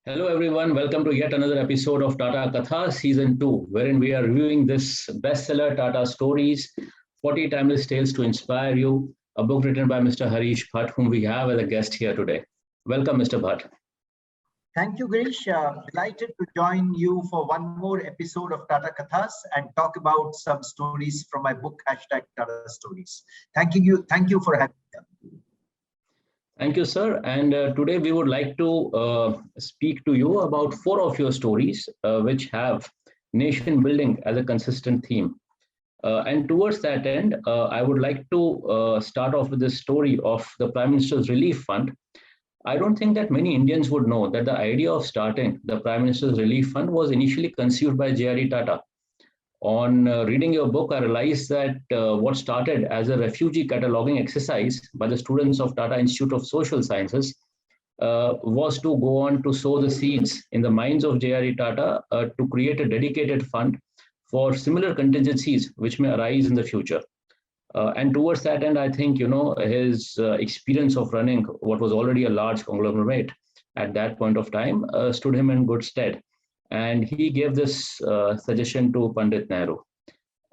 Hello everyone, welcome to yet another episode of Tata Katha Season 2, wherein we are reviewing this bestseller Tata Stories, 40 Timeless Tales to Inspire You, a book written by Mr. Harish Bhat, whom we have as a guest here today. Welcome, Mr. Bhat. Thank you, Girish. Delighted to join you for one more episode of Tata Kathas and talk about some stories from my book, #Tata Stories. Thank you for having me. Thank you, sir. And today we would like to speak to you about 4 of your stories, which have nation building as a consistent theme. And towards that end, I would like to start off with the story of the Prime Minister's Relief Fund. I don't think that many Indians would know that the idea of starting the Prime Minister's Relief Fund was initially conceived by JRD Tata. On reading your book, I realized that what started as a refugee cataloging exercise by the students of Tata Institute of Social Sciences was to go on to sow the seeds in the minds of JRD Tata to create a dedicated fund for similar contingencies which may arise in the future. And towards that end, I think, his experience of running what was already a large conglomerate at that point of time stood him in good stead. And he gave this suggestion to Pandit Nehru.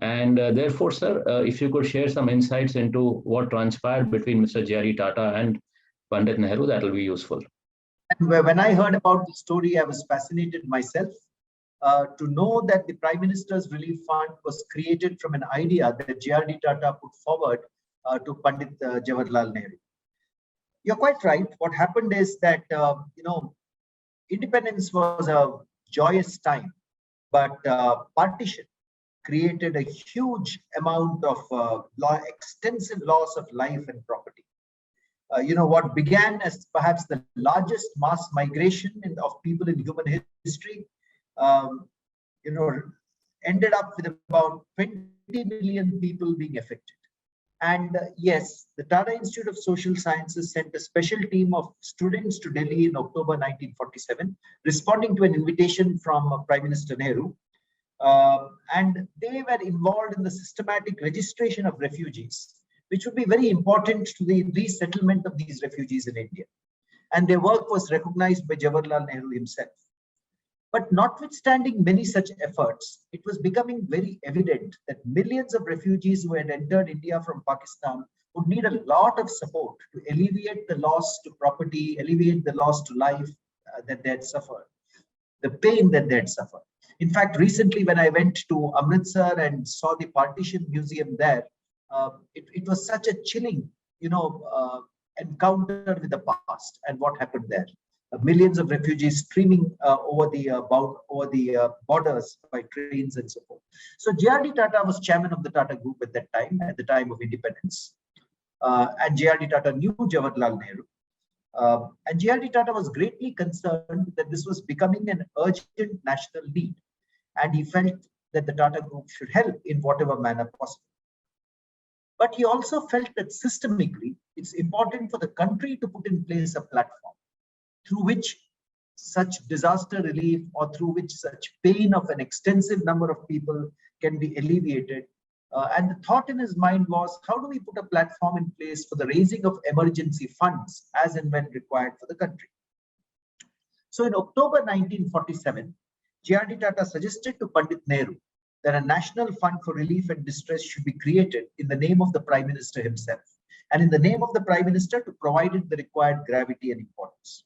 And therefore, sir, if you could share some insights into what transpired between Mr. JRD Tata and Pandit Nehru, that will be useful. When I heard about the story, I was fascinated myself to know that the Prime Minister's Relief Fund was created from an idea that JRD Tata put forward to Pandit Jawaharlal Nehru. You're quite right. What happened is that, independence was a joyous time, but partition created a huge amount of extensive loss of life and property. What began as perhaps the largest mass migration of people in human history, ended up with about 20 million people being affected. And yes, the Tata Institute of Social Sciences sent a special team of students to Delhi in October 1947, responding to an invitation from Prime Minister Nehru. And they were involved in the systematic registration of refugees, which would be very important to the resettlement of these refugees in India. And their work was recognized by Jawaharlal Nehru himself. But notwithstanding many such efforts, it was becoming very evident that millions of refugees who had entered India from Pakistan would need a lot of support to alleviate the loss to property, alleviate the loss to life that they had suffered, the pain that they had suffered. In fact, recently when I went to Amritsar and saw the Partition Museum there, it was such a chilling, encounter with the past and what happened there. Millions of refugees streaming over the borders by trains and so forth. So JRD Tata was chairman of the Tata Group at that time, at the time of independence. And JRD Tata knew Jawaharlal Nehru. And JRD Tata was greatly concerned that this was becoming an urgent national need. And he felt that the Tata Group should help in whatever manner possible. But he also felt that systemically, it's important for the country to put in place a platform through which such disaster relief or through which such pain of an extensive number of people can be alleviated. And the thought in his mind was, how do we put a platform in place for the raising of emergency funds as and when required for the country? So in October 1947, JRD Tata suggested to Pandit Nehru that a national fund for relief and distress should be created in the name of the Prime Minister himself and in the name of the Prime Minister to provide it the required gravity and importance.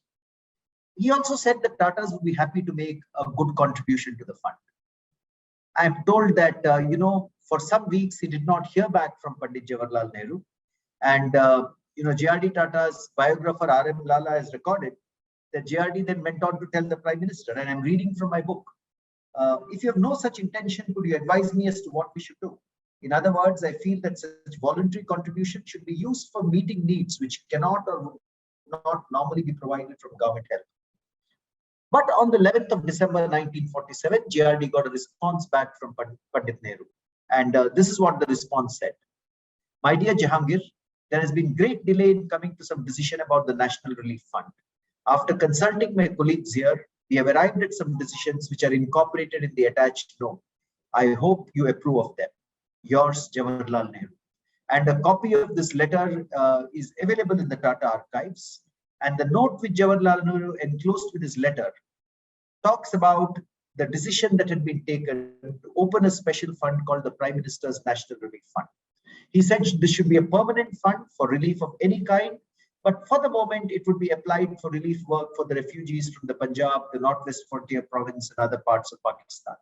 He also said that Tatas would be happy to make a good contribution to the fund. I am told that, for some weeks, he did not hear back from Pandit Jawaharlal Nehru. And, JRD Tata's biographer, R.M. Lala, has recorded that JRD then went on to tell the Prime Minister, and I'm reading from my book, if you have no such intention, could you advise me as to what we should do? In other words, I feel that such voluntary contribution should be used for meeting needs which cannot or would not normally be provided from government help. But on the 11th of December 1947, JRD got a response back from Pandit Nehru. And this is what the response said. My dear Jahangir, there has been great delay in coming to some decision about the National Relief Fund. After consulting my colleagues here, we have arrived at some decisions which are incorporated in the attached note. I hope you approve of them. Yours, Jawaharlal Nehru. And a copy of this letter is available in the Tata archives. And the note which Jawaharlal Nehru enclosed with his letter talks about the decision that had been taken to open a special fund called the Prime Minister's National Relief Fund. He said this should be a permanent fund for relief of any kind, but for the moment, it would be applied for relief work for the refugees from the Punjab, the Northwest Frontier Province, and other parts of Pakistan.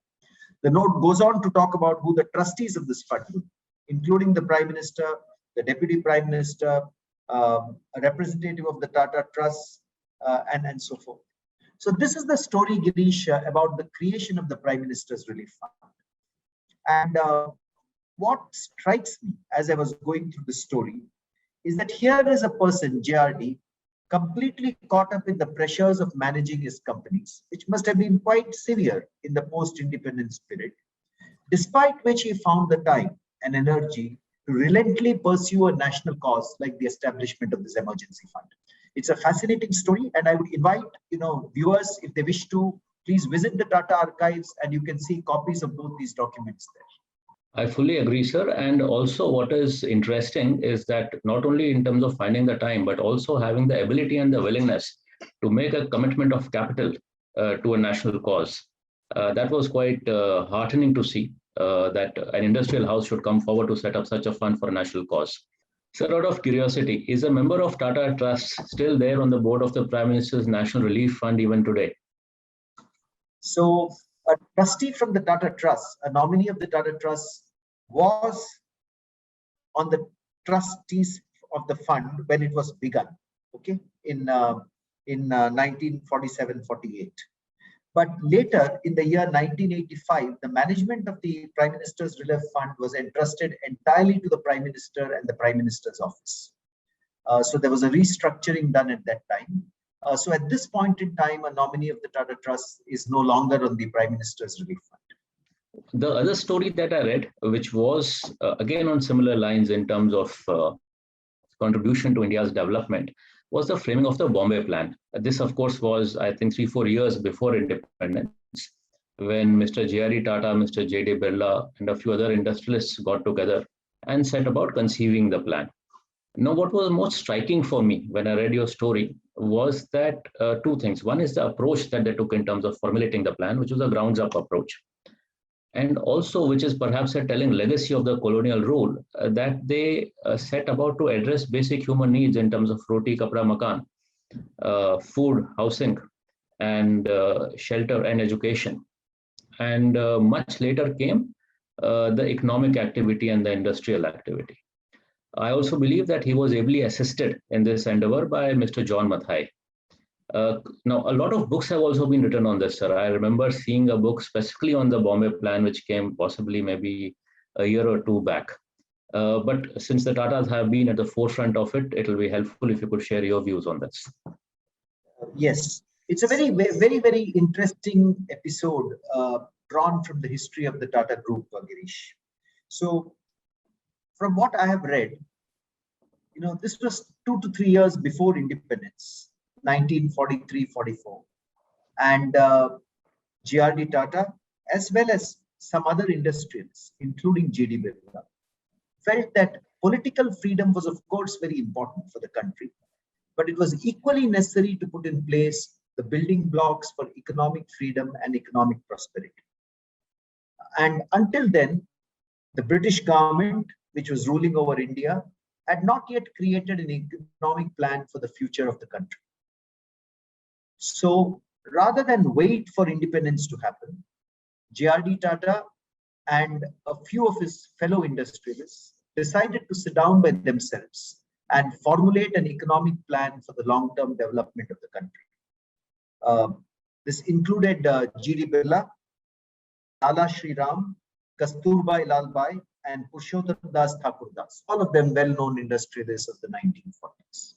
The note goes on to talk about who the trustees of this fund would be, including the Prime Minister, the Deputy Prime Minister, a representative of the Tata Trust, and so forth. So this is the story, Girish, about the creation of the Prime Minister's Relief Fund. And what strikes me as I was going through the story is that here is a person, JRD, completely caught up in the pressures of managing his companies, which must have been quite severe in the post-independence period, despite which he found the time and energy to relentlessly pursue a national cause like the establishment of this emergency fund. It's a fascinating story, and I would invite viewers, if they wish to, please visit the Tata archives, and you can see copies of both these documents there. I fully agree, sir. And also what is interesting is that not only in terms of finding the time, but also having the ability and the willingness to make a commitment of capital to a national cause. That was quite heartening to see that an industrial house should come forward to set up such a fund for a national cause. So out of curiosity, is a member of Tata Trust still there on the board of the Prime Minister's National Relief Fund even today? So a trustee from the Tata Trust, a nominee of the Tata Trust, was on the trustees of the fund when it was begun, okay, in 1947-48. But later, in the year 1985, the management of the Prime Minister's Relief Fund was entrusted entirely to the Prime Minister and the Prime Minister's office. So there was a restructuring done at that time. So at this point in time, a nominee of the Tata Trust is no longer on the Prime Minister's Relief Fund. The other story that I read, which was again on similar lines in terms of contribution to India's development, was the framing of the Bombay Plan. This, of course, was, I think, 3-4 years before independence, when Mr. JRD Tata, Mr. J.D. Birla, and a few other industrialists got together and set about conceiving the plan. Now, what was most striking for me when I read your story was that two things. One is the approach that they took in terms of formulating the plan, which was a grounds-up approach. And also, which is perhaps a telling legacy of the colonial rule, that they set about to address basic human needs in terms of roti, kapra, makan, food, housing, and shelter and education. And much later came the economic activity and the industrial activity. I also believe that he was ably assisted in this endeavor by Mr. John Mathai. Now, a lot of books have also been written on this, sir. I remember seeing a book specifically on the Bombay Plan, which came possibly maybe a year or two back. But since the Tatas have been at the forefront of it, it will be helpful if you could share your views on this. Yes, it's a very, very, very interesting episode drawn from the history of the Tata Group, Girish. So, from what I have read, this was 2 to 3 years before independence. 1943-44, and JRD Tata, as well as some other industrials, including J.D. Birla, felt that political freedom was, of course, very important for the country, but it was equally necessary to put in place the building blocks for economic freedom and economic prosperity. And until then, the British government, which was ruling over India, had not yet created an economic plan for the future of the country. So rather than wait for independence to happen, JRD Tata and a few of his fellow industrialists decided to sit down by themselves and formulate an economic plan for the long-term development of the country. This included G.D. Birla, Lala Shriram, Kasturbai Lalbai, and Purushottam Das Thakurdas, all of them well-known industrialists of the 1940s.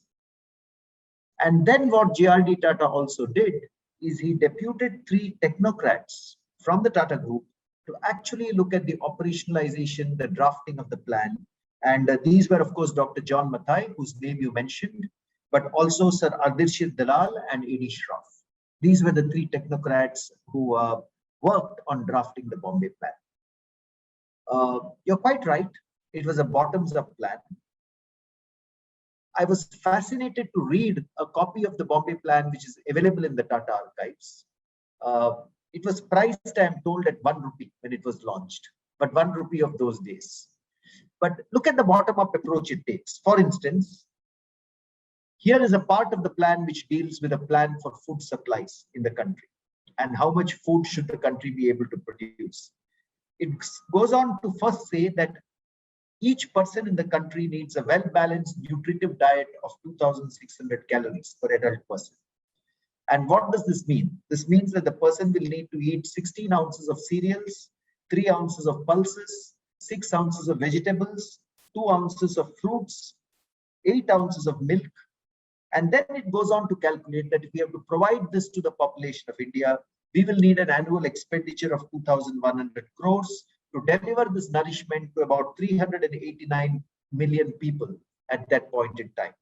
And then what JRD Tata also did is he deputed 3 technocrats from the Tata Group to actually look at the operationalization, the drafting of the plan. And these were, of course, Dr. John Mathai, whose name you mentioned, but also Sir Ardirshit Dalal and A.D. Shroff. These were the 3 technocrats who worked on drafting the Bombay Plan. You're quite right. It was a bottoms-up plan. I was fascinated to read a copy of the Bombay Plan, which is available in the Tata archives. It was priced, I am told, at 1 rupee when it was launched, but 1 rupee of those days. But look at the bottom-up approach it takes. For instance, here is a part of the plan which deals with a plan for food supplies in the country and how much food should the country be able to produce. It goes on to first say that each person in the country needs a well-balanced nutritive diet of 2,600 calories per adult person. And what does this mean? This means that the person will need to eat 16 ounces of cereals, 3 ounces of pulses, 6 ounces of vegetables, 2 ounces of fruits, 8 ounces of milk. And then it goes on to calculate that if we have to provide this to the population of India, we will need an annual expenditure of 2,100 crores to deliver this nourishment to about 389 million people at that point in time.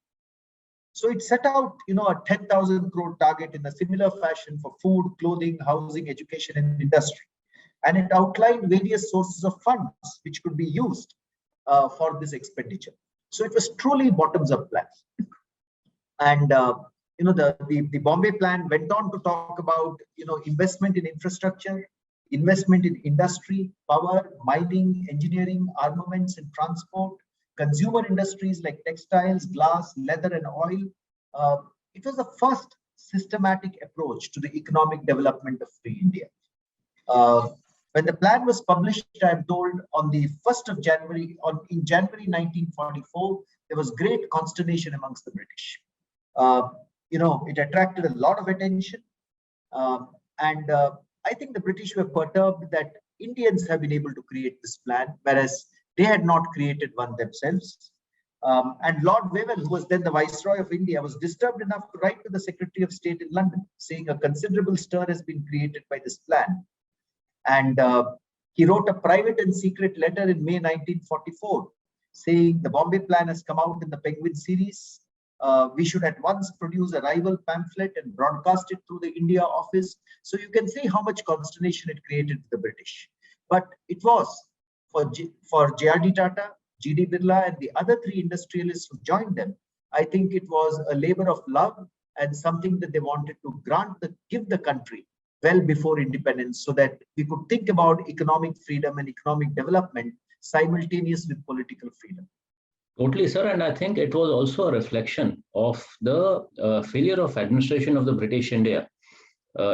So it set out, a 10,000 crore target in a similar fashion for food, clothing, housing, education, and industry. And it outlined various sources of funds which could be used for this expenditure. So it was truly bottoms-up plan. And the Bombay Plan went on to talk about investment in infrastructure, investment in industry, power, mining, engineering, armaments and transport, consumer industries like textiles, glass, leather and oil. It was the first systematic approach to the economic development of free India. When the plan was published, I am told, on the 1st of January, in January 1944, there was great consternation amongst the British. It attracted a lot of attention. And I think the British were perturbed that Indians have been able to create this plan, whereas they had not created one themselves. And Lord Wavell, who was then the Viceroy of India, was disturbed enough to write to the Secretary of State in London, saying a considerable stir has been created by this plan. And he wrote a private and secret letter in May 1944, saying the Bombay Plan has come out in the Penguin series. We should at once produce a rival pamphlet and broadcast it through the India office. So you can see how much consternation it created with the British. But it was for JRD Tata, GD Birla, and the other 3 industrialists who joined them. I think it was a labor of love and something that they wanted to give the country well before independence, so that we could think about economic freedom and economic development simultaneous with political freedom. Totally, sir. And I think it was also a reflection of the failure of administration of the British India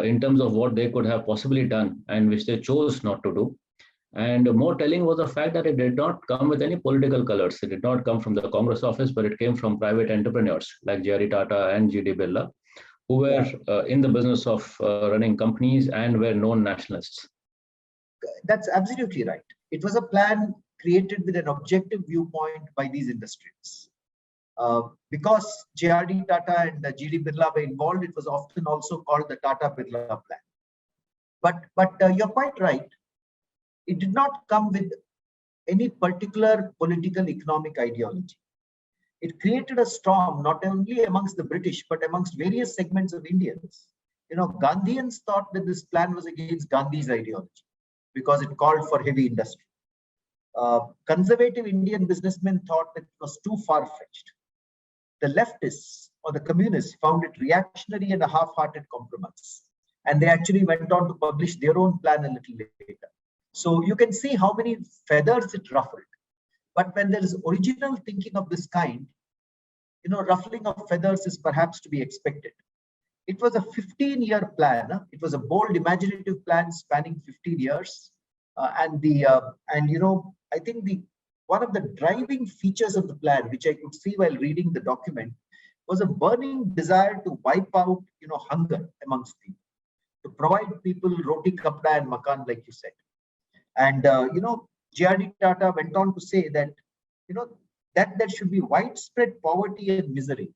in terms of what they could have possibly done and which they chose not to do. And more telling was the fact that it did not come with any political colors. It did not come from the Congress office, but it came from private entrepreneurs like JRD Tata and GD Birla, who were in the business of running companies and were known nationalists. That's absolutely right. It was a plan created with an objective viewpoint by these industrialists. Because JRD Tata and GD Birla were involved, it was often also called the Tata Birla Plan. But you're quite right. It did not come with any particular political economic ideology. It created a storm not only amongst the British, but amongst various segments of Indians. Gandhians thought that this plan was against Gandhi's ideology because it called for heavy industry. Conservative Indian businessmen thought that it was too far-fetched. The leftists or the communists found it reactionary and a half-hearted compromise. And they actually went on to publish their own plan a little later. So you can see how many feathers it ruffled. But when there is original thinking of this kind, ruffling of feathers is perhaps to be expected. It was a 15-year plan. It was a bold, imaginative plan spanning 15 years. I think one of the driving features of the plan, which I could see while reading the document, was a burning desire to wipe out, hunger amongst people, to provide people roti, kapda, and makan, like you said. And JRD Tata went on to say that, that there should be widespread poverty and misery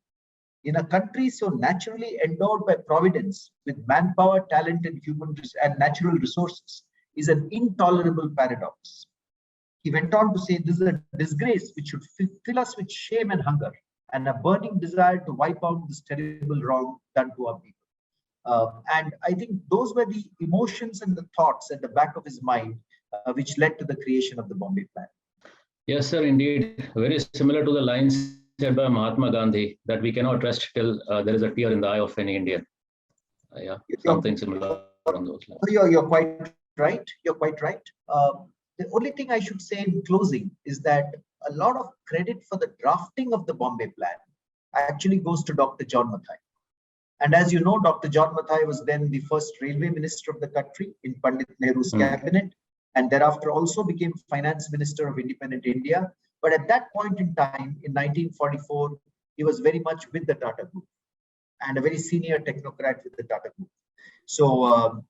in a country so naturally endowed by providence with manpower, talent, and natural resources is an intolerable paradox. He went on to say this is a disgrace which should fill us with shame and hunger and a burning desire to wipe out this terrible wrong done to our people. And I think those were the emotions and the thoughts at the back of his mind which led to the creation of the Bombay Plan. Yes, sir, indeed. Very similar to the lines said by Mahatma Gandhi that we cannot rest till there is a tear in the eye of any Indian. Something similar. on those lines. You're quite right. You're quite right. The only thing I should say in closing is that a lot of credit for the drafting of the Bombay Plan actually goes to Dr. John Mathai. And as you know, Dr. John Mathai was then the first railway minister of the country in Pandit Nehru's cabinet, and thereafter also became finance minister of independent India. But at that point in time, in 1944, he was very much with the Tata Group and a very senior technocrat with the Tata Group. So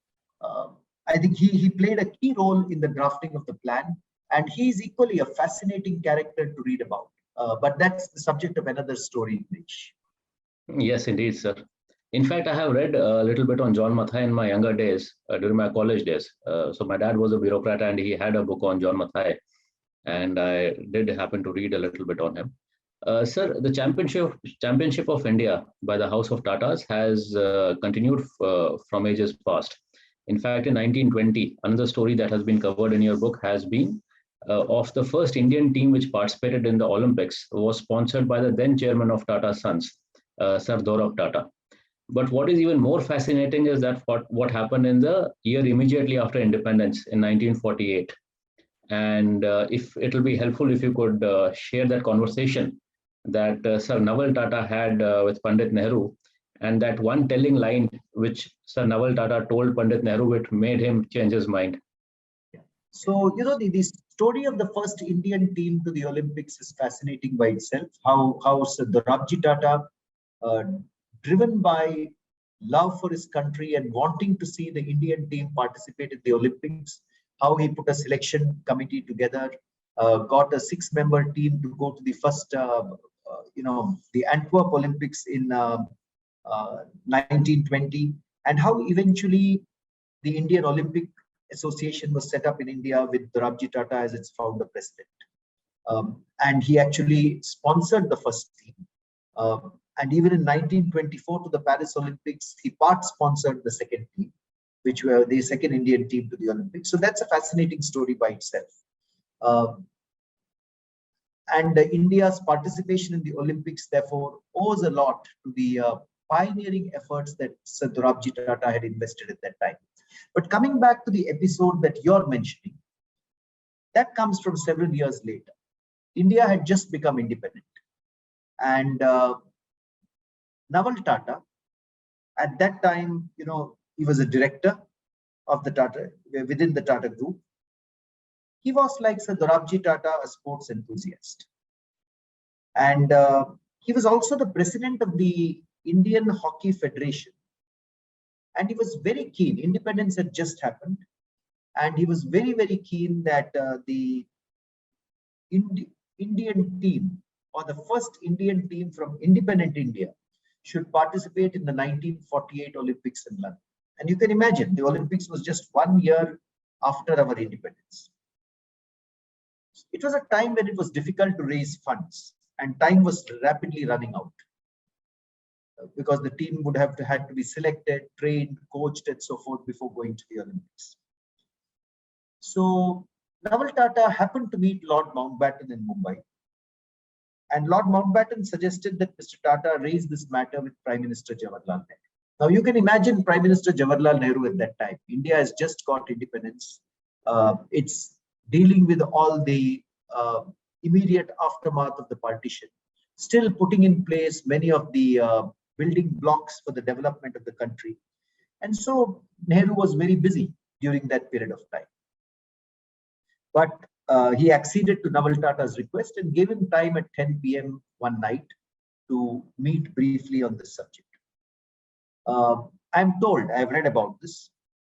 I think he played a key role in the drafting of the plan, and he's equally a fascinating character to read about. But that's the subject of another story, Rich. Yes, indeed, sir. In fact, I have read a little bit on John Mathai in my younger days, during my college days. So my dad was a bureaucrat and he had a book on John Mathai, and I did happen to read a little bit on him. Sir, the championship of India by the House of Tatas has continued from ages past. In fact, in 1920, another story that has been covered in your book has been of the first Indian team which participated in the Olympics was sponsored by the then chairman of Tata Sons, Sir Gaurav Tata. But what is even more fascinating is that what happened in the year immediately after independence in 1948. And if it will be helpful if you could share that conversation that Sir Naval Tata had with Pandit Nehru, and that one telling line which Sir Naval Tata told Pandit Nehru, which made him change his mind. So, the story of the first Indian team to the Olympics is fascinating by itself. How Sir Dorabji Tata, driven by love for his country and wanting to see the Indian team participate in the Olympics, how he put a selection committee together, got a 6-member team to go to the first, the Antwerp Olympics in 1920, and how eventually the Indian Olympic Association was set up in India with Dorabji Tata as its founder president. And he actually sponsored the first team. And even in 1924 to the Paris Olympics, he part-sponsored the second team, which were the second Indian team to the Olympics. So that's a fascinating story by itself. And India's participation in the Olympics, therefore, owes a lot to the pioneering efforts that Sir Dorabji Tata had invested at that time. But coming back to the episode that you're mentioning, that comes from several years later. India had just become independent. And Naval Tata, at that time, he was a director of the Tata, within the Tata Group. He was like Sir Dorabji Tata, a sports enthusiast. And he was also the president of the Indian Hockey Federation. And he was very keen. Independence had just happened. And he was very, very keen that the Indian team, or the first Indian team from independent India, should participate in the 1948 Olympics in London. And you can imagine, the Olympics was just 1 year after our independence. It was a time when it was difficult to raise funds, and time was rapidly running out, because the team would have had to be selected, trained, coached, and so forth before going to the Olympics. So Naval Tata happened to meet Lord Mountbatten in Mumbai. And Lord Mountbatten suggested that Mr. Tata raise this matter with Prime Minister Jawaharlal Nehru. Now you can imagine Prime Minister Jawaharlal Nehru at that time. India has just got independence. It's dealing with all the immediate aftermath of the partition, still putting in place many of the building blocks for the development of the country. And so Nehru was very busy during that period of time. But he acceded to Naval Tata's request and gave him time at 10 p.m. one night to meet briefly on this subject. I'm told, I've read about this,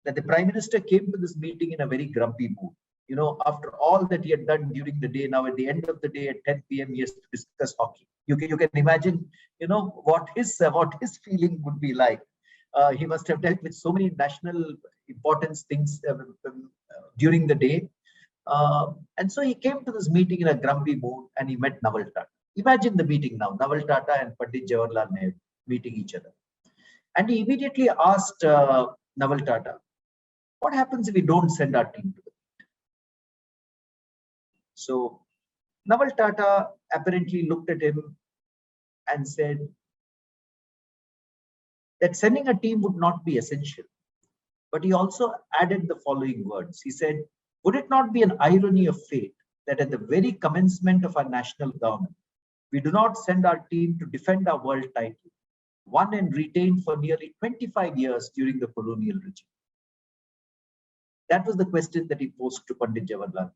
that the Prime Minister came to this meeting in a very grumpy mood. After all that he had done during the day, now at the end of the day at 10 p.m. he has to discuss hockey. You can imagine, what his feeling would be like. He must have dealt with so many national importance things during the day. And so he came to this meeting in a grumpy mood, and he met Naval Tata. Imagine the meeting now, Naval Tata and Pandit Jawaharlal Nehru meeting each other. And he immediately asked Naval Tata, what happens if we don't send our team to the meet? So Naval Tata apparently looked at him and said that sending a team would not be essential. But he also added the following words. He said, would it not be an irony of fate that at the very commencement of our national government, we do not send our team to defend our world title, won and retained for nearly 25 years during the colonial regime? That was the question that he posed to Pandit Jawaharlal Nehru.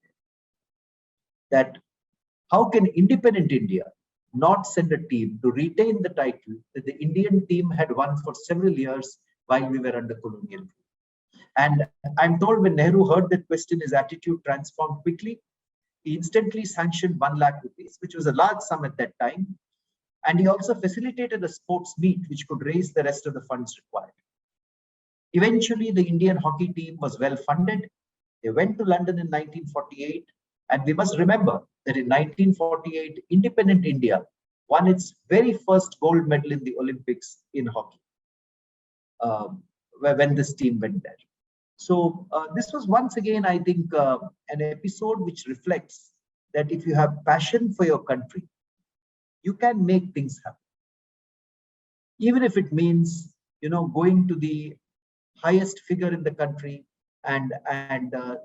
That how can independent India not send a team to retain the title that the Indian team had won for several years while we were under colonial rule? And I'm told when Nehru heard that question, his attitude transformed quickly. He instantly sanctioned 1 lakh rupees, which was a large sum at that time. And he also facilitated a sports meet which could raise the rest of the funds required. Eventually, the Indian hockey team was well funded. They went to London in 1948. And we must remember that in 1948, independent India won its very first gold medal in the Olympics in hockey, when this team went there. So this was once again, I think, an episode which reflects that if you have passion for your country, you can make things happen. Even if it means, going to the highest figure in the country and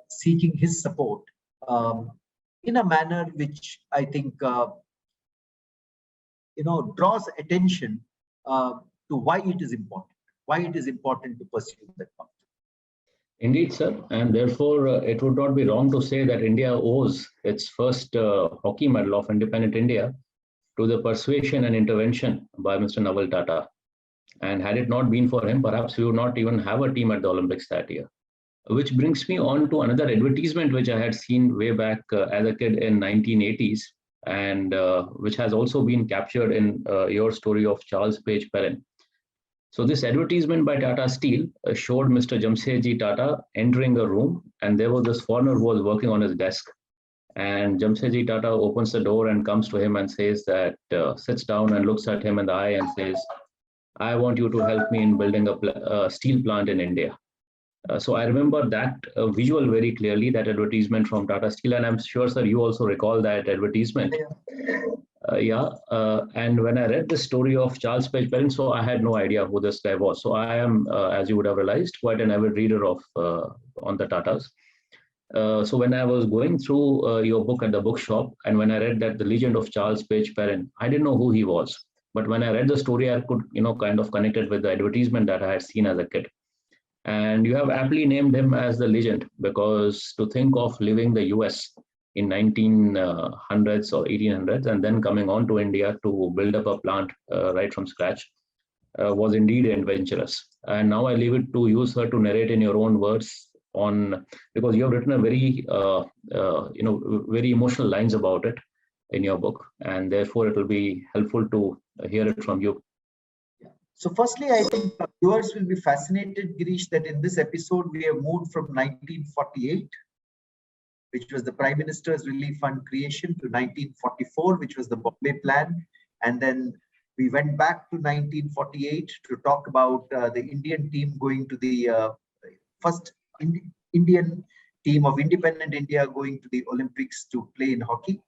seeking his support in a manner which I think, draws attention to why it is important to pursue that path. Indeed, sir. And therefore, it would not be wrong to say that India owes its first hockey medal of independent India to the persuasion and intervention by Mr. Naval Tata. And had it not been for him, perhaps we would not even have a team at the Olympics that year. Which brings me on to another advertisement which I had seen way back as a kid in 1980s, and which has also been captured in your story of Charles Page Perin. So this advertisement by Tata Steel showed Mr. Jamsetji Tata entering a room, and there was this foreigner who was working on his desk. And Jamsetji Tata opens the door and comes to him and says that, sits down and looks at him in the eye and says, I want you to help me in building a steel plant in India. So I remember that visual very clearly, that advertisement from Tata Steel, and I'm sure, sir, you also recall that advertisement. And when I read the story of Charles Page Perin, so I had no idea who this guy was. So I am, as you would have realized, quite an avid reader of on the Tatas. So when I was going through your book at the bookshop, and when I read that the legend of Charles Page Perin, I didn't know who he was. But when I read the story, I could, kind of connect it with the advertisement that I had seen as a kid. And you have aptly named him as the legend, because to think of leaving the US in 1900s or 1800s and then coming on to India to build up a plant right from scratch was indeed adventurous. And now I leave it to you, sir, to narrate in your own words on, because you have written a very, very emotional lines about it in your book, and therefore it will be helpful to hear it from you. So firstly, I think viewers will be fascinated, Girish, that in this episode, we have moved from 1948, which was the Prime Minister's Relief Fund creation, to 1944, which was the Bombay Plan. And then we went back to 1948 to talk about the Indian team going to the first Indian team of independent India going to the Olympics to play in hockey.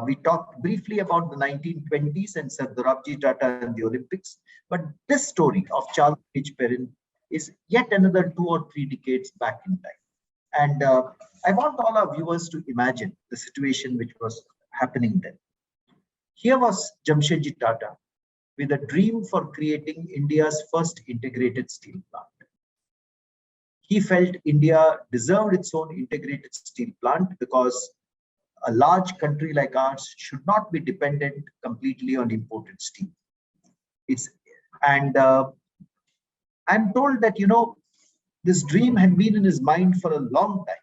We talked briefly about the 1920s and Sir Dorabji Tata and the Olympics. But this story of Charles Page Perin is yet another 2 or 3 decades back in time. And I want all our viewers to imagine the situation which was happening then. Here was Jamsetji Tata with a dream for creating India's first integrated steel plant. He felt India deserved its own integrated steel plant because a large country like ours should not be dependent completely on imported steel. I'm told that, this dream had been in his mind for a long time.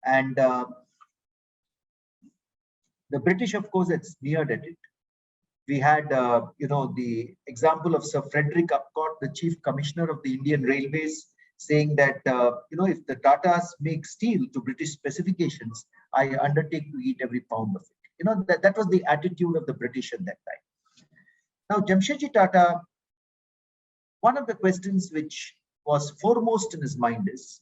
And the British, of course, had sneered at it. We had, the example of Sir Frederick Upcott, the Chief Commissioner of the Indian Railways, saying that, if the Tatas make steel to British specifications, I undertake to eat every pound of it. That was the attitude of the British at that time. Now, Jamsetji Tata, one of the questions which was foremost in his mind is,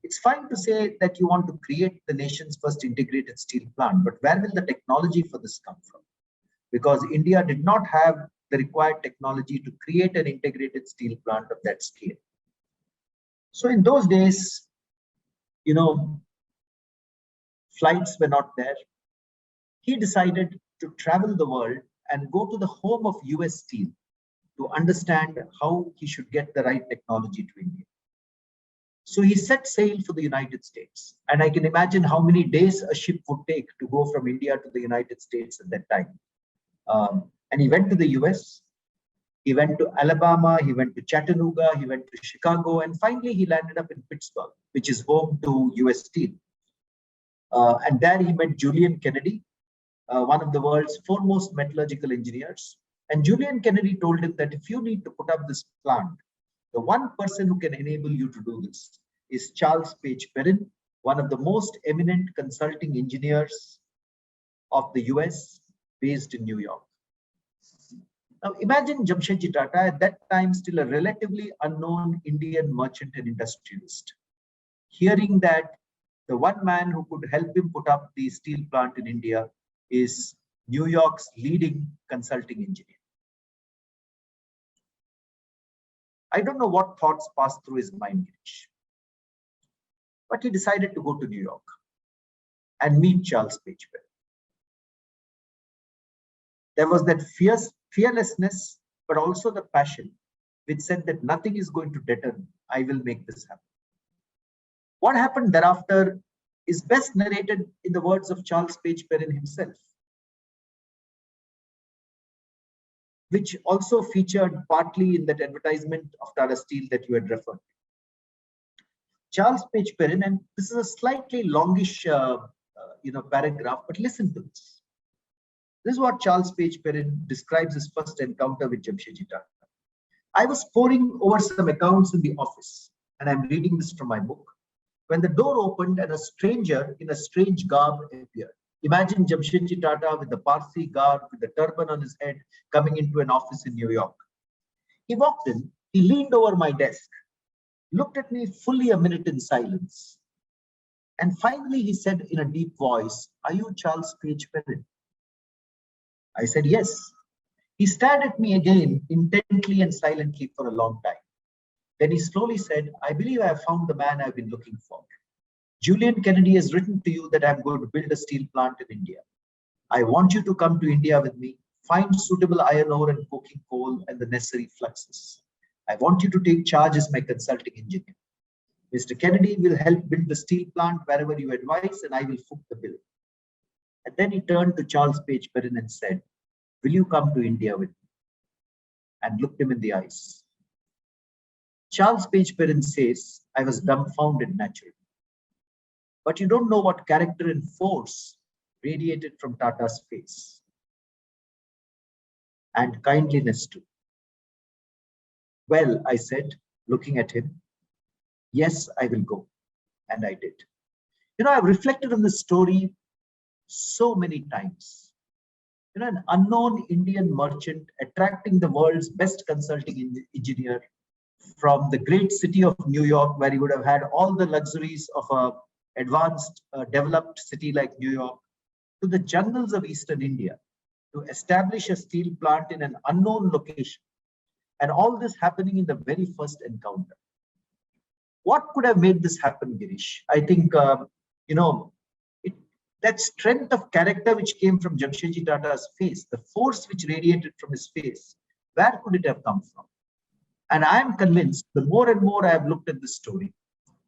it's fine to say that you want to create the nation's first integrated steel plant, but where will the technology for this come from? Because India did not have the required technology to create an integrated steel plant of that scale. So in those days, you know, flights were not there. He decided to travel the world and go to the home of US Steel to understand how he should get the right technology to India. So he set sail for the United States. And I can imagine how many days a ship would take to go from India to the United States at that time. And he went to the US, he went to Alabama, he went to Chattanooga, he went to Chicago, and finally he landed up in Pittsburgh, which is home to US Steel. And there he met Julian Kennedy, one of the world's foremost metallurgical engineers. And Julian Kennedy told him that if you need to put up this plant, the one person who can enable you to do this is Charles Page Perin, one of the most eminent consulting engineers of the US, based in New York. Now imagine Jamshedji Tata, at that time still a relatively unknown Indian merchant and industrialist, hearing that the one man who could help him put up the steel plant in India is New York's leading consulting engineer. I don't know what thoughts passed through his mind, Girish, but he decided to go to New York and meet Charles Page Perin. There was that fearlessness, but also the passion, which said that nothing is going to deter me. I will make this happen. What happened thereafter is best narrated in the words of Charles Page Perin himself, which also featured partly in that advertisement of Tata Steel that you had referred to. Charles Page Perin, and this is a slightly longish paragraph, but listen to this. This is what Charles Page Perin describes his first encounter with Jamshedji Tata. I was poring over some accounts in the office, and I'm reading this from my book, when the door opened and a stranger in a strange garb appeared. Imagine Jamshedji Tata with the Parsi garb, with the turban on his head, coming into an office in New York. He walked in, he leaned over my desk, looked at me fully a minute in silence. And finally he said in a deep voice, "Are you Charles Page Perin?" I said, "Yes." He stared at me again, intently and silently for a long time. Then he slowly said, "I believe I have found the man I've been looking for. Julian Kennedy has written to you that I'm going to build a steel plant in India. I want you to come to India with me, find suitable iron ore and coking coal and the necessary fluxes. I want you to take charge as my consulting engineer. Mr. Kennedy will help build the steel plant wherever you advise, and I will foot the bill." And then he turned to Charles Page Perin and said, "Will you come to India with me?" And looked him in the eyes. Charles Page Perin says, "I was dumbfounded naturally. But you don't know what character and force radiated from Tata's face. And kindliness too." "Well," I said, looking at him, "yes, I will go." And I did. I've reflected on this story so many times. An unknown Indian merchant attracting the world's best consulting engineer from the great city of New York, where he would have had all the luxuries of a advanced, developed city like New York, to the jungles of Eastern India, to establish a steel plant in an unknown location. And all this happening in the very first encounter. What could have made this happen, Girish? I think, that strength of character which came from Jamshedji Tata's face, the force which radiated from his face, where could it have come from? And I am convinced, the more and more I have looked at this story,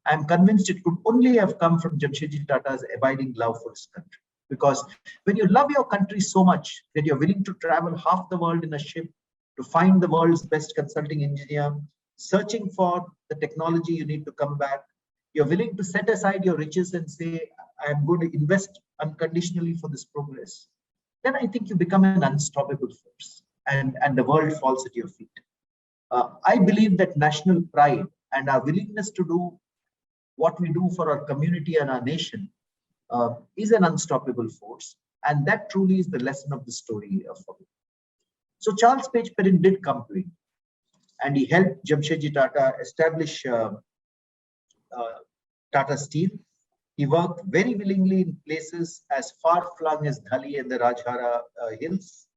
I am convinced it could only have come from Jamshedji Tata's abiding love for his country. Because when you love your country so much that you're willing to travel half the world in a ship to find the world's best consulting engineer, searching for the technology you need to come back, you're willing to set aside your riches and say, "I'm going to invest unconditionally for this progress," then I think you become an unstoppable force, and the world falls at your feet. I believe that national pride and our willingness to do what we do for our community and our nation is an unstoppable force. And that truly is the lesson of the story for me. So Charles Page Perin did come to him, and he helped Jamshedji Tata establish Tata Steel. He worked very willingly in places as far-flung as Dhali and the Rajhara hills.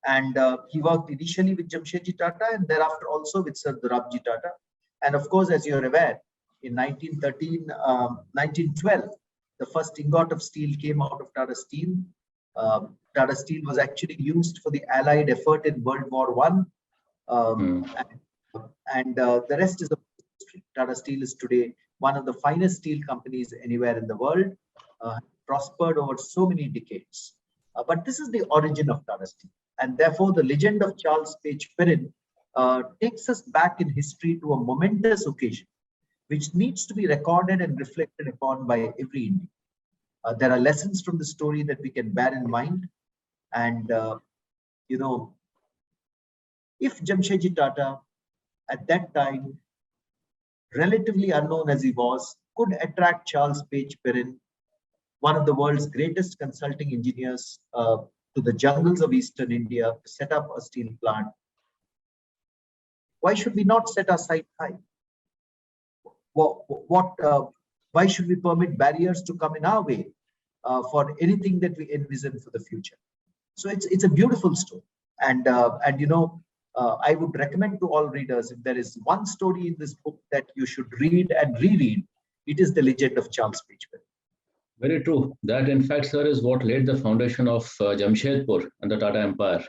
And he worked initially with Jamshedji Tata and thereafter also with Sir Dorabji Tata. And of course, as you're aware, in 1912, the first ingot of steel came out of Tata Steel. Tata Steel was actually used for the Allied effort in World War I. And the rest is a history. Tata Steel is today one of the finest steel companies anywhere in the world, prospered over so many decades. But this is the origin of Tata Steel. And therefore, the legend of Charles Page Perin takes us back in history to a momentous occasion, which needs to be recorded and reflected upon by every Indian. There are lessons from the story that we can bear in mind. And, you know, if Jamshedji Tata, at that time, relatively unknown as he was, could attract Charles Page Perin, one of the world's greatest consulting engineers, to the jungles of Eastern India to set up a steel plant, why should we not set our sight high? Why should we permit barriers to come in our way for anything that we envision for the future? So it's a beautiful story, and you know, I would recommend to all readers, if there is one story in this book that you should read and reread, it is the legend of Charles Page Perin. Very true. That, in fact, sir, is what laid the foundation of Jamshedpur and the Tata Empire.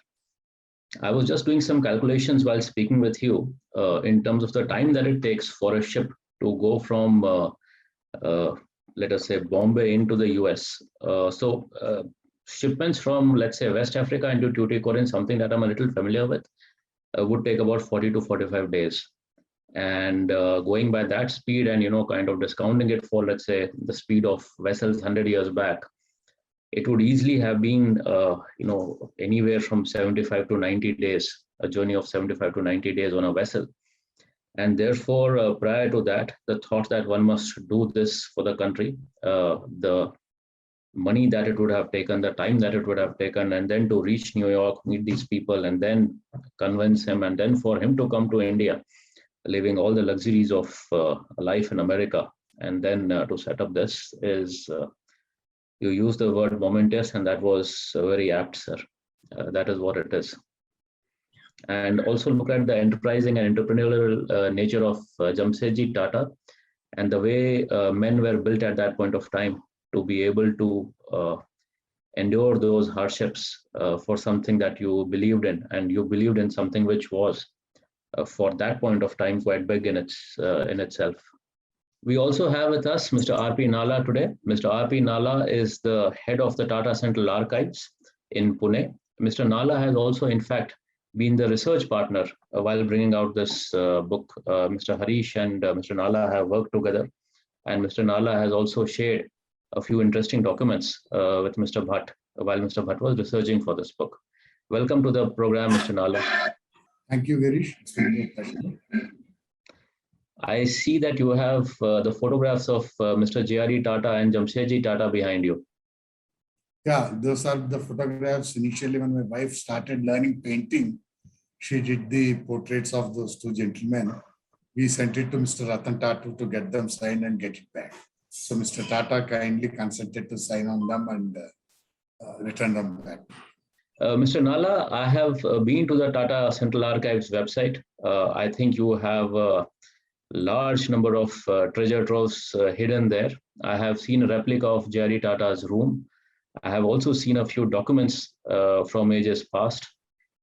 I was just doing some calculations while speaking with you in terms of the time that it takes for a ship to go from, let us say, Bombay into the US. Shipments from, let's say, West Africa into Tuticorin, something that I'm a little familiar with, would take about 40 to 45 days. And going by that speed and, you know, kind of discounting it for, let's say, the speed of vessels 100 years back, it would easily have been, you know, anywhere from 75 to 90 days, a journey of 75 to 90 days on a vessel. And therefore, prior to that, the thought that one must do this for the country, the money that it would have taken, the time that it would have taken, and then to reach New York, meet these people, and then convince him, and then for him to come to India, living all the luxuries of life in America, and then to set up this is, you use the word momentous, and that was very apt, sir. That is what it is. And also look at the enterprising and entrepreneurial nature of Jamshedji Tata, and the way men were built at that point of time to be able to endure those hardships for something that you believed in, and you believed in something which was for that point of time quite big in itself. We also have with us Mr. R.P. Narla today. Mr. R.P. Narla is the head of the TATA Central Archives in Pune. Mr. Narla has also, in fact, been the research partner while bringing out this book. Mr. Harish and Mr. Narla have worked together, and Mr. Narla has also shared a few interesting documents with Mr. Bhat while Mr. Bhat was researching for this book. Welcome to the program, Mr. Narla. Thank you, Harish. It's been a pleasure. I see that you have the photographs of Mr. JRD Tata and Jamshedji Tata behind you. Yeah, those are the photographs. Initially, when my wife started learning painting, she did the portraits of those two gentlemen. We sent it to Mr. Ratan Tata to get them signed and get it back. So Mr. Tata kindly consented to sign on them and return them back. Mr. Narla, I have been to the Tata Central Archives website. I think you have a large number of treasure troves hidden there. I have seen a replica of JRD Tata's room. I have also seen a few documents from ages past.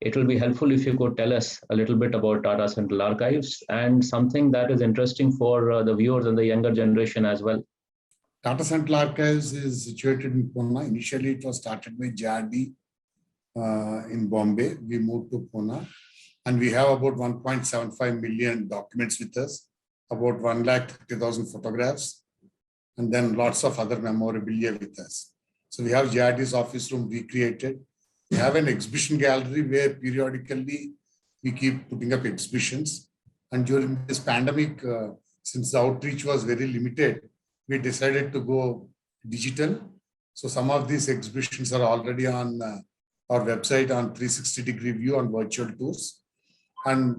It will be helpful if you could tell us a little bit about Tata Central Archives and something that is interesting for the viewers and the younger generation as well. Tata Central Archives is situated in Pune. Initially, it was started by JRD in Bombay. We moved to Pune, and we have about 1.75 million documents with us, about 130,000 photographs, and then lots of other memorabilia with us. So we have JRD's office room recreated. We have an exhibition gallery where periodically we keep putting up exhibitions. And during this pandemic, since the outreach was very limited, we decided to go digital. So some of these exhibitions are already on our website on 360-degree view on virtual tours. And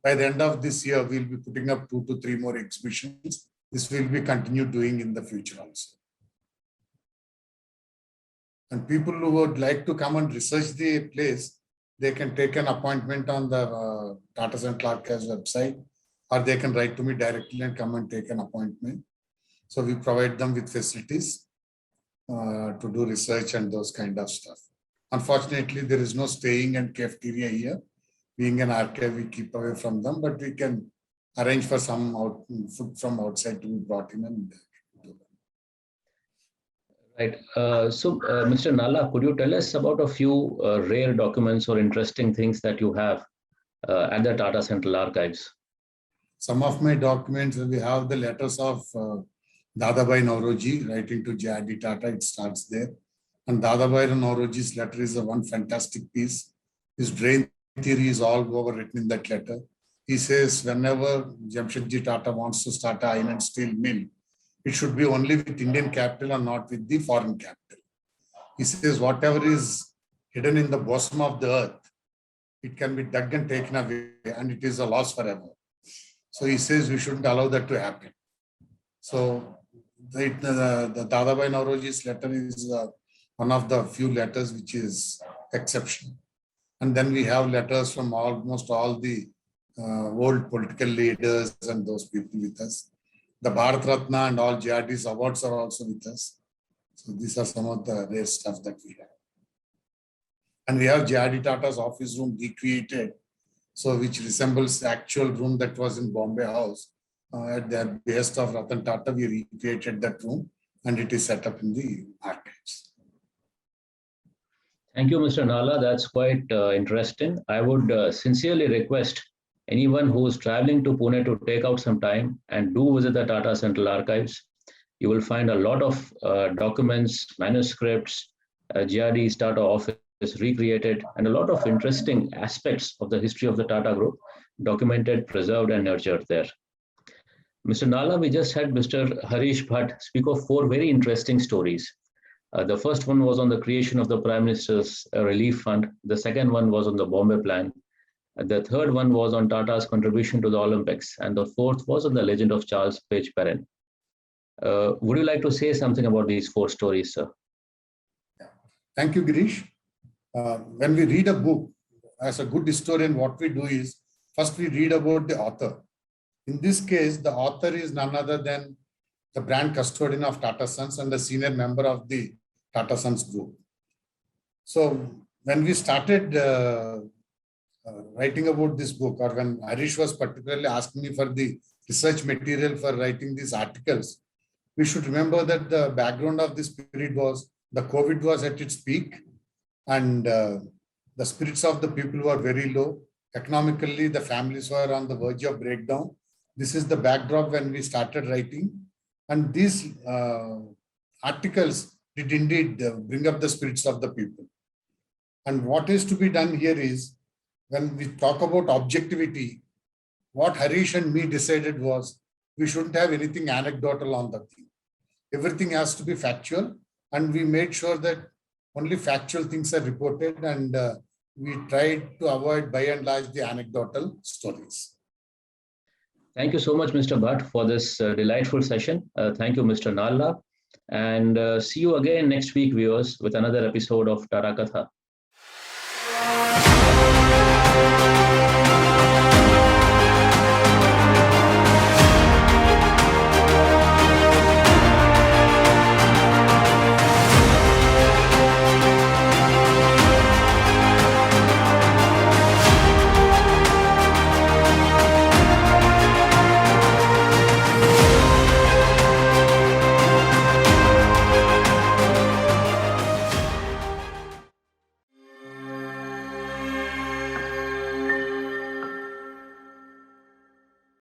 by the end of this year, we'll be putting up 2 to 3 more exhibitions. This will be continued doing in the future also. And people who would like to come and research the place, they can take an appointment on the Tata Central Archives website. or they can write to me directly and come and take an appointment. So we provide them with facilities to do research and those kind of stuff. Unfortunately, there is no staying and cafeteria here. Being an archive, we keep away from them, but we can arrange for some food from outside to be brought in and do them. Right. Mr. Narla, could you tell us about a few rare documents or interesting things that you have at the Tata Central Archives? Some of my documents, we have the letters of Dadabhai Nauroji writing to JRD Tata. It starts there. And Dadabhai Nauroji's letter is one fantastic piece. His drain theory is all over written in that letter. He says whenever Jamshedji Tata wants to start an iron and steel mill, it should be only with Indian capital and not with the foreign capital. He says whatever is hidden in the bosom of the earth, it can be dug and taken away and it is a loss forever. So he says we shouldn't allow that to happen. So the Dadabhai Nauroji's letter is one of the few letters which is exceptional. And then we have letters from almost all the old political leaders and those people with us. The Bharat Ratna and all JRD's awards are also with us. So these are some of the rare stuff that we have. And we have JRD Tata's office room recreated, so which resembles the actual room that was in Bombay House. At the behest of Ratan Tata, we recreated that room and it is set up in the archives. Thank you, Mr. Narla. That's quite interesting. I would sincerely request anyone who is traveling to Pune to take out some time and do visit the Tata Central Archives. You will find a lot of documents, manuscripts, JRD's Tata office recreated, and a lot of interesting aspects of the history of the Tata Group documented, preserved, and nurtured there. Mr. Narla, we just had Mr. Harish Bhat speak of 4 very interesting stories. The first one was on the creation of the Prime Minister's Relief Fund. The second one was on the Bombay Plan. The third one was on Tata's contribution to the Olympics. And the fourth was on the legend of Charles Page Perin. Would you like to say something about these 4 stories, sir? Thank you, Girish. When we read a book, as a good historian, what we do is, first we read about the author. In this case, the author is none other than the brand custodian of Tata Sons and a senior member of the Tata Sons group. So when we started writing about this book, or when Harish was particularly asking me for the research material for writing these articles, we should remember that the background of this period was the COVID was at its peak and the spirits of the people were very low. Economically, the families were on the verge of breakdown. This is the backdrop when we started writing. And these articles did indeed bring up the spirits of the people. And what is to be done here is, when we talk about objectivity, what Harish and me decided was, we shouldn't have anything anecdotal on the thing. Everything has to be factual. And we made sure that only factual things are reported, and we tried to avoid by and large the anecdotal stories. Thank you so much, Mr. Bhat, for this delightful session. Thank you, Mr. Narla. And see you again next week, viewers, with another episode of Tata Katha.